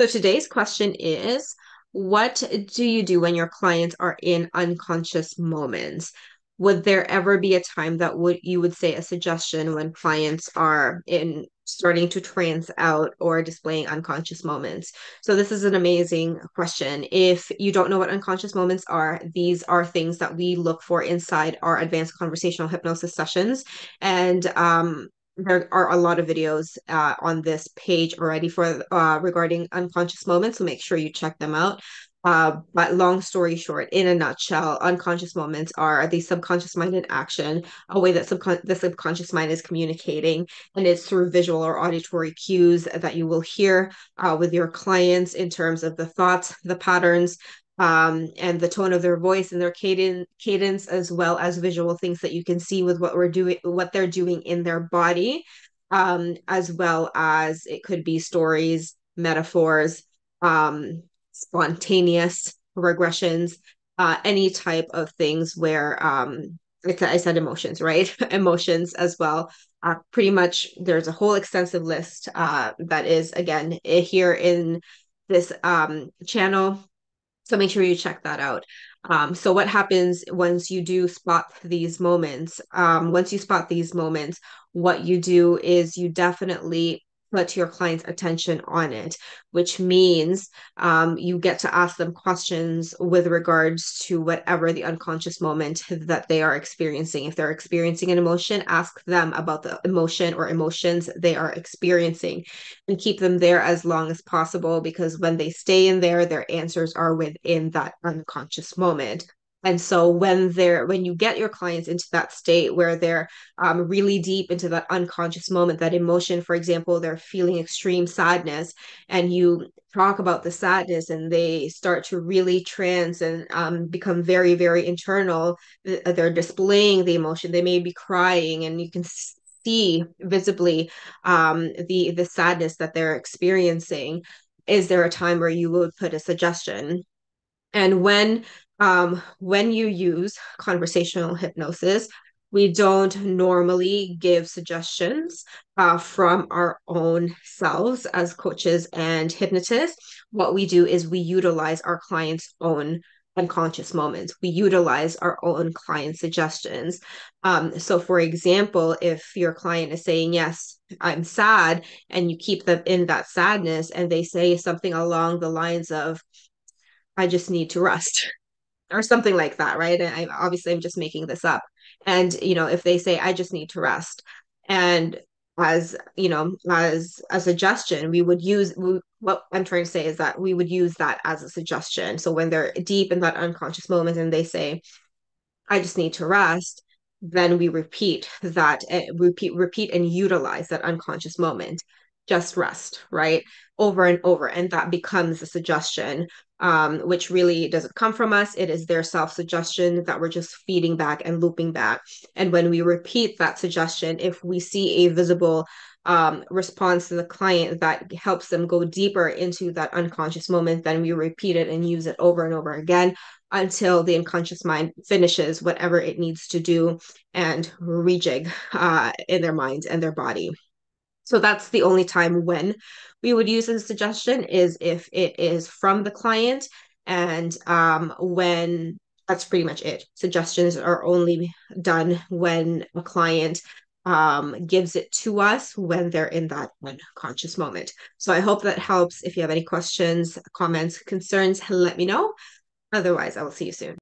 So today's question is, what do you do when your clients are in unconscious moments? Would there ever be a time that would you would say a suggestion when clients are in starting to trance out or displaying unconscious moments? So this is an amazing question. If you don't know what unconscious moments are, these are things that we look for inside our advanced conversational hypnosis sessions. And there are a lot of videos on this page already for regarding unconscious moments, so make sure you check them out. But long story short, in a nutshell, unconscious moments are the subconscious mind in action, a way that the subconscious mind is communicating, and it's through visual or auditory cues that you will hear with your clients in terms of the thoughts, the patterns, and the tone of their voice and their cadence, as well as visual things that you can see with what they're doing in their body, as well as it could be stories, metaphors, spontaneous regressions, any type of things where, like I said, emotions, right? Emotions as well. Pretty much, there's a whole extensive list that is, again, here in this channel, so make sure you check that out. So what happens once you do spot these moments? Once you spot these moments, what you do is you definitely put your client's attention on it, which means you get to ask them questions with regards to whatever the unconscious moment that they are experiencing. If they're experiencing an emotion, ask them about the emotion or emotions they are experiencing and keep them there as long as possible, because when they stay in there, their answers are within that unconscious moment. And so when you get your clients into that state where they're really deep into that unconscious moment, that emotion, for example, they're feeling extreme sadness, and you talk about the sadness and they start to really trance and become very, very internal, they're displaying the emotion. They may be crying, and you can see visibly the sadness that they're experiencing. Is there a time where you would put a suggestion? And when you use conversational hypnosis, we don't normally give suggestions from our own selves as coaches and hypnotists. What we do is we utilize our clients' own unconscious moments. We utilize our own client suggestions. So, for example, if your client is saying, "Yes, I'm sad," and you keep them in that sadness, and they say something along the lines of, "I just need to rest," or something like that, right? And I'm just making this up. And if they say, "I just need to rest," and as a suggestion, what I'm trying to say is that we would use that as a suggestion. So when they're deep in that unconscious moment and they say, "I just need to rest," then we repeat that, repeat and utilize that unconscious moment. Just rest, right? Over and over. And that becomes a suggestion, which really doesn't come from us. It is their self-suggestion that we're just feeding back and looping back. And when we repeat that suggestion, if we see a visible response to the client that helps them go deeper into that unconscious moment, then we repeat it and use it over and over again until the unconscious mind finishes whatever it needs to do and rejig in their minds and their body. So that's the only time when we would use a suggestion, is if it is from the client. And when that's pretty much it. Suggestions are only done when a client gives it to us when they're in that unconscious moment. So I hope that helps. If you have any questions, comments, concerns, let me know. Otherwise, I will see you soon.